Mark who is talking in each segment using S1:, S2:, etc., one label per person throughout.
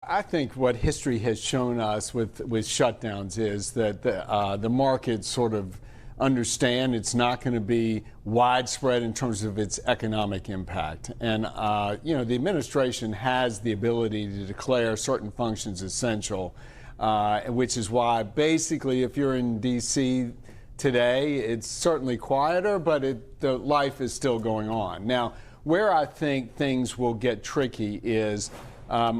S1: I think what history has shown us with shutdowns is that the markets sort of understand it's not going to be widespread in terms of its economic impact. And, the administration has the ability to declare certain functions essential, which is why basically if you're in D.C. today, it's certainly quieter, but the life is still going on. Now, where I think things will get tricky is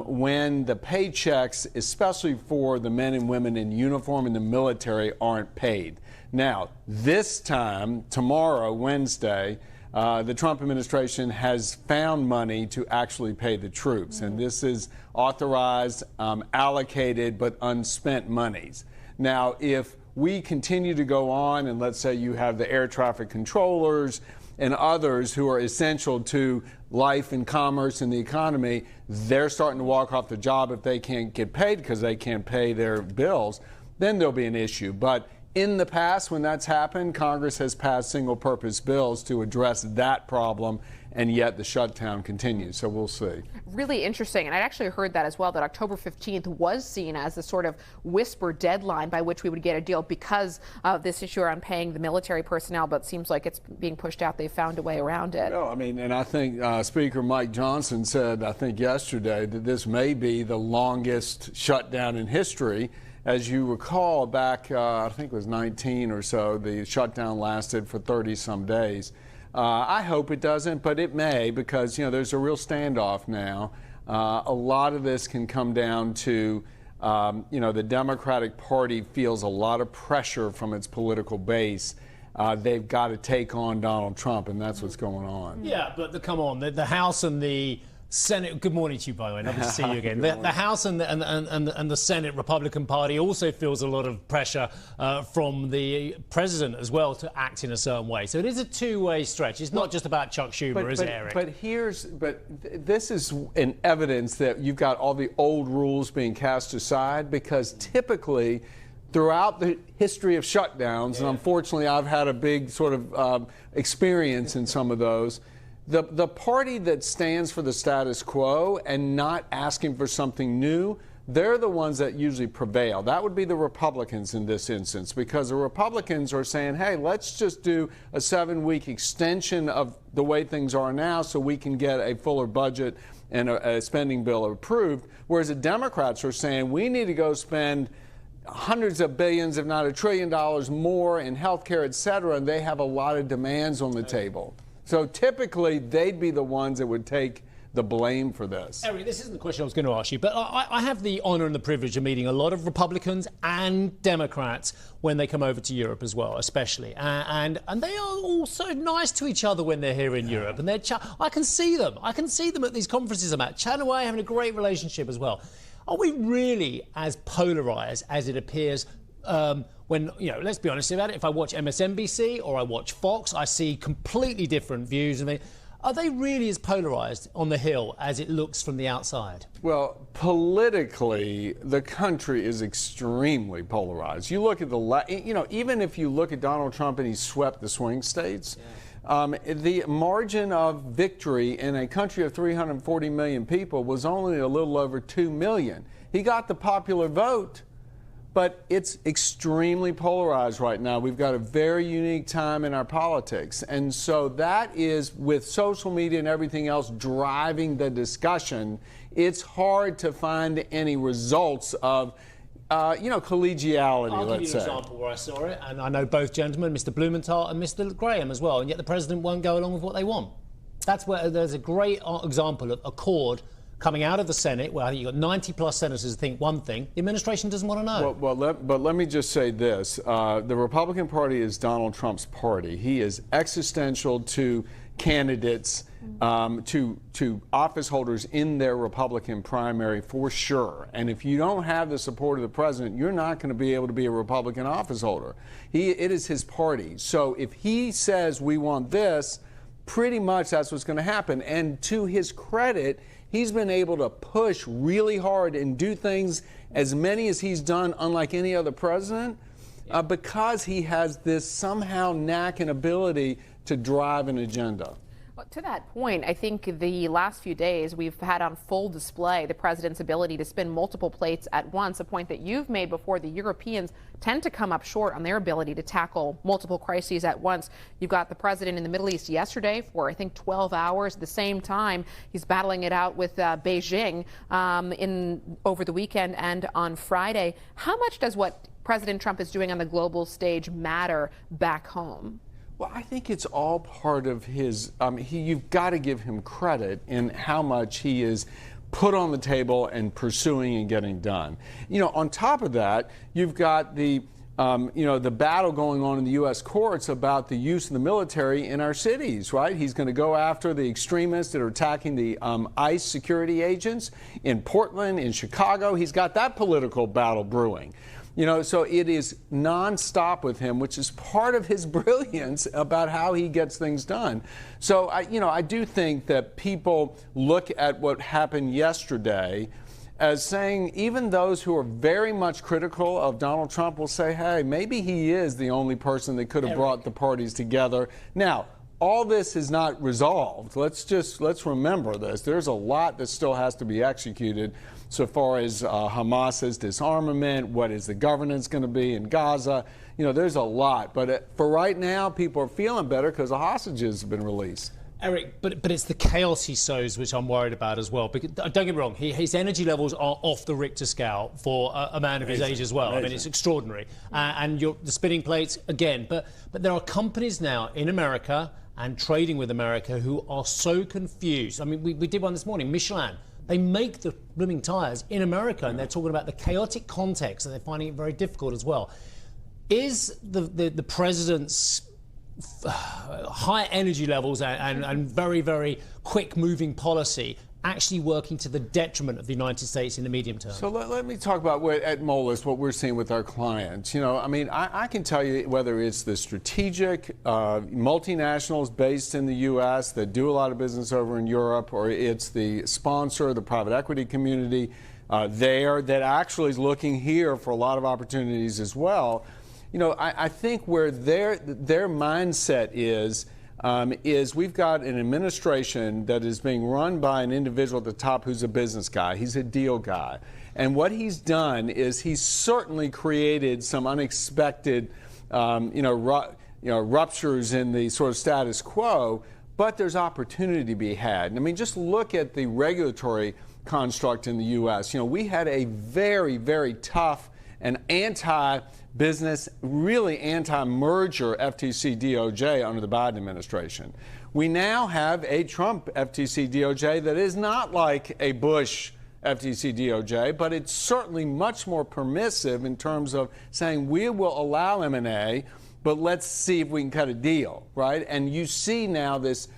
S1: when the paychecks, especially for the men and women in uniform in the military, aren't paid. Now, this time, tomorrow, Wednesday, the Trump administration has found money to actually pay the troops. And this is authorized, allocated, but unspent monies. Now, if we continue to go on, and let's say you have the air traffic controllers and others who are essential to life and commerce and the economy, they're starting to walk off the job if they can't get paid because they can't pay their bills, then there'll be an issue. But in the past, when that's happened, Congress has passed single-purpose bills to address that problem, and yet the shutdown continues. So we'll see.
S2: Really interesting. And I'd actually heard that as well, that October 15th was seen as the sort of whisper deadline by which we would get a deal because of this issue around paying the military personnel, but it seems like it's being pushed out. They found a way around it.
S1: No, I mean, and I think Speaker Mike Johnson said, I think yesterday, that this may be the longest shutdown in history. As you recall, back, I think it was 19 or so, the shutdown lasted for 30-some days. I hope it doesn't, but it may, because, there's a real standoff now. A lot of this can come down to, the Democratic Party feels a lot of pressure from its political base. They've got to take on Donald Trump, and that's what's going on.
S3: Yeah, but come on, the House and the Senate. Good morning to you, by the way. Lovely to see you again. The House and the Senate Republican Party also feels a lot of pressure from the president as well to act in a certain way. So it is a two-way stretch. It's not just about Chuck Schumer, is it, Eric?
S1: But this is an evidence that you've got all the old rules being cast aside, because typically throughout the history of shutdowns, and unfortunately I've had a big sort of experience in some of those, the party that stands for the status quo and not asking for something new, they're the ones that usually prevail. That would be the Republicans in this instance, because the Republicans are saying, hey, let's just do a 7-week extension of the way things are now so we can get a fuller budget and a spending bill approved, whereas the Democrats are saying we need to go spend hundreds of billions, if not $1 trillion more in health care, et cetera, and they have a lot of demands on the table. So typically, they'd be the ones that would take the blame for this.
S3: Eric, this isn't the question I was going to ask you, but I have the honour and the privilege of meeting a lot of Republicans and Democrats when they come over to Europe as well, especially. And they are also nice to each other when they're here in Europe. And I can see them. I can see them at these conferences I'm at, chatting away, having a great relationship as well. Are we really as polarised as it appears? When, let's be honest about it, if I watch MSNBC or I watch Fox, I see completely different views. I mean, are they really as polarised on the Hill as it looks from the outside?
S1: Well, politically, the country is extremely polarised. You look at even if you look at Donald Trump and he swept the swing states, the margin of victory in a country of 340 million people was only a little over 2 million. He got the popular vote, but it's extremely polarized right now. We've got a very unique time in our politics. And so that is, with social media and everything else driving the discussion, it's hard to find any results of, collegiality,
S3: I'll
S1: let's
S3: give you
S1: say.
S3: an example where I saw it, and I know both gentlemen, Mr. Blumenthal and Mr. Graham as well, and yet the president won't go along with what they want. That's where there's a great example of accord coming out of the Senate, where you've got 90-plus senators who think one thing. The administration doesn't want to know.
S1: But let me just say this. The Republican Party is Donald Trump's party. He is existential to candidates, to office holders in their Republican primary for sure. And if you don't have the support of the president, you're not going to be able to be a Republican office holder. It is his party. So if he says we want this, pretty much that's what's going to happen. And to his credit, he's been able to push really hard and do things, as many as he's done, unlike any other president, because he has this somehow knack and ability to drive an agenda.
S2: Well, to that point, I think the last few days we've had on full display the president's ability to spin multiple plates at once, a point that you've made before. The Europeans tend to come up short on their ability to tackle multiple crises at once. You've got the president in the Middle East yesterday for, I think, 12 hours. At the same time, he's battling it out with Beijing over the weekend and on Friday. How much does what President Trump is doing on the global stage matter back home?
S1: Well, I think it's all part of his, you've got to give him credit in how much he is put on the table and pursuing and getting done. You know, on top of that, you've got the battle going on in the U.S. courts about the use of the military in our cities, right? He's going to go after the extremists that are attacking the ICE security agents in Portland, in Chicago. He's got that political battle brewing. You know, so it is nonstop with him, which is part of his brilliance about how he gets things done. So, I do think that people look at what happened yesterday as saying, even those who are very much critical of Donald Trump will say, hey, maybe he is the only person that could have brought the parties together. Now, all this is not resolved. Let's remember this. There's a lot that still has to be executed so far as Hamas's disarmament, what is the governance going to be in Gaza. You know, there's a lot. But for right now, people are feeling better because the hostages have been released.
S3: Eric, but it's the chaos he sows which I'm worried about as well. Because, don't get me wrong, his energy levels are off the Richter scale for a man of his age as well. Amazing. I mean, it's extraordinary. And the spinning plates, again. But there are companies now in America and trading with America who are so confused. I mean, we did one this morning, Michelin. They make the blooming tyres in America, and they're talking about the chaotic context, and they're finding it very difficult as well. Is the president's high energy levels and very, very quick-moving policy actually working to the detriment of the United States in the medium term? So
S1: let me talk about at Moelis what we're seeing with our clients. You know, I mean, I can tell you whether it's the strategic multinationals based in the U.S. that do a lot of business over in Europe, or it's the sponsor, the private equity community there that actually is looking here for a lot of opportunities as well. You know, I think where their mindset is we've got an administration that is being run by an individual at the top who's a business guy. He's a deal guy. And what he's done is he's certainly created some unexpected, ruptures in the sort of status quo, but there's opportunity to be had. I mean, just look at the regulatory construct in the U.S. You know, we had a very, very tough and anti-business, really anti-merger FTC DOJ under the Biden administration. We now have a Trump FTC DOJ that is not like a Bush FTC DOJ, but it's certainly much more permissive in terms of saying we will allow M&A, but let's see if we can cut a deal, right? And you see now this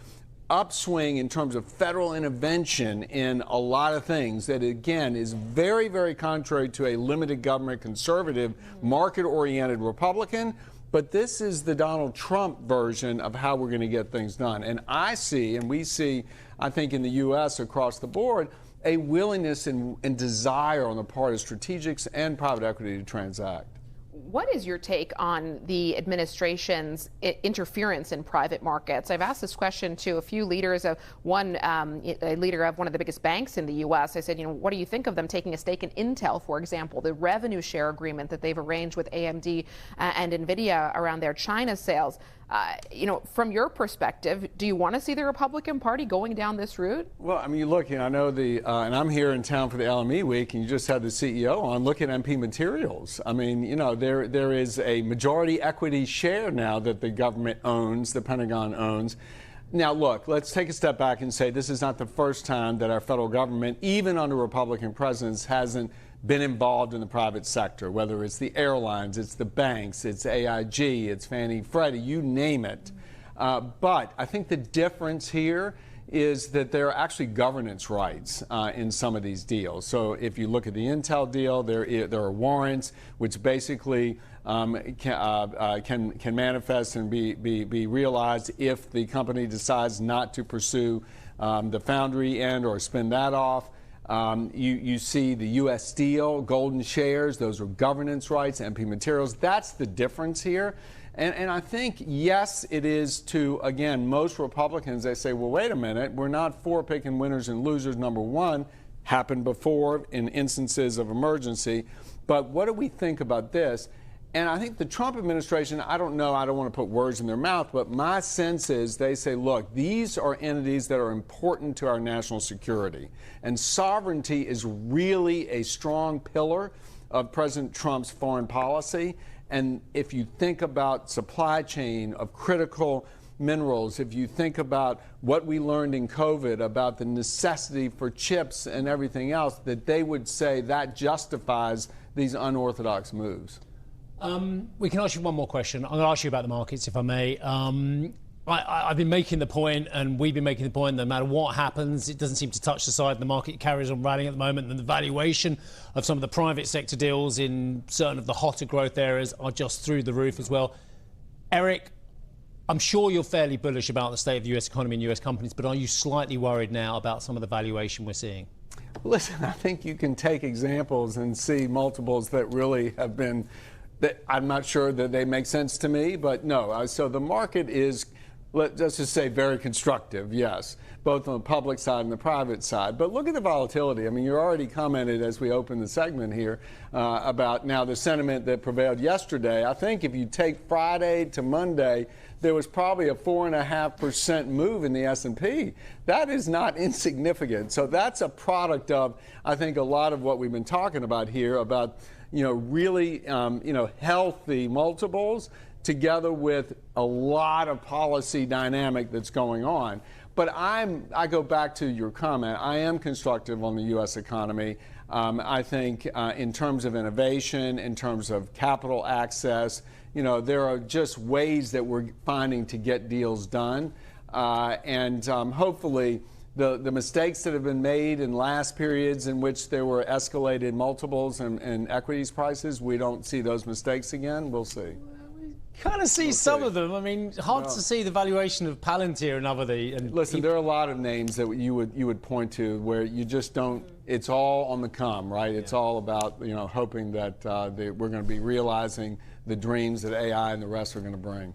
S1: upswing in terms of federal intervention in a lot of things that, again, is very, very contrary to a limited government conservative, market-oriented Republican. But this is the Donald Trump version of how we're going to get things done. And I see, and we see, I think in the U.S. across the board, a willingness and desire on the part of strategics and private equity to transact.
S2: What is your take on the administration's interference in private markets? I've asked this question to a few leaders of a leader of one of the biggest banks in the U.S. I said, what do you think of them taking a stake in Intel, for example, the revenue share agreement that they've arranged with AMD and NVIDIA around their China sales? From your perspective, do you want to see the Republican Party going down this route?
S1: Well, I mean, look, I know and I'm here in town for the LME week, and you just had the CEO on. Look at MP Materials. I mean, there is a majority equity share now that the government owns, the Pentagon owns. Now, look, let's take a step back and say this is not the first time that our federal government, even under Republican presidents, hasn't been involved in the private sector, whether it's the airlines, it's the banks, it's AIG, it's Fannie Freddie, you name it. But I think the difference here is that there are actually governance rights in some of these deals. So if you look at the Intel deal, there are warrants which basically can manifest and be realized if the company decides not to pursue the foundry end or spin that off. You see the U.S. Steel, golden shares, those are governance rights, MP Materials. That's the difference here. And I think, yes, it is to, again, most Republicans, they say, well, wait a minute, we're not for picking winners and losers, number one, happened before in instances of emergency. But what do we think about this? And I think the Trump administration, I don't know, I don't want to put words in their mouth, but my sense is they say, look, these are entities that are important to our national security. And sovereignty is really a strong pillar of President Trump's foreign policy. And if you think about supply chain of critical minerals, if you think about what we learned in COVID about the necessity for chips and everything else, that they would say that justifies these unorthodox moves.
S3: We can ask you one more question. I'm going to ask you about the markets, if I may. I've been making the point, and we've been making the point, no matter what happens, it doesn't seem to touch the side. The market carries on rallying at the moment, and the valuation of some of the private sector deals in certain of the hotter growth areas are just through the roof as well. Eric, I'm sure you're fairly bullish about the state of the US economy and US companies, but are you slightly worried now about some of the valuation we're seeing?
S1: Listen, I think you can take examples and see multiples that really have been, that I'm not sure that they make sense to me, but no. So the market is, let's just say, very constructive, yes, both on the public side and the private side. But look at the volatility. I mean, you already commented as we opened the segment here about now the sentiment that prevailed yesterday. I think if you take Friday to Monday, there was probably a 4.5% move in the S&P. That is not insignificant. So that's a product of, I think, a lot of what we've been talking about here about, really, healthy multiples together with a lot of policy dynamic that's going on. But I go back to your comment. I am constructive on the U.S. economy. I think in terms of innovation, in terms of capital access, there are just ways that we're finding to get deals done. And hopefully the mistakes that have been made in last periods in which there were escalated multiples and equities prices, we don't see those mistakes again. We'll see.
S3: Kind of see some of them. I mean, hard to see the valuation of Palantir and other.
S1: Listen, there are a lot of names that you would point to where you just don't. It's all on the come, right? It's all about hoping that we're going to be realizing the dreams that AI and the rest are going to bring.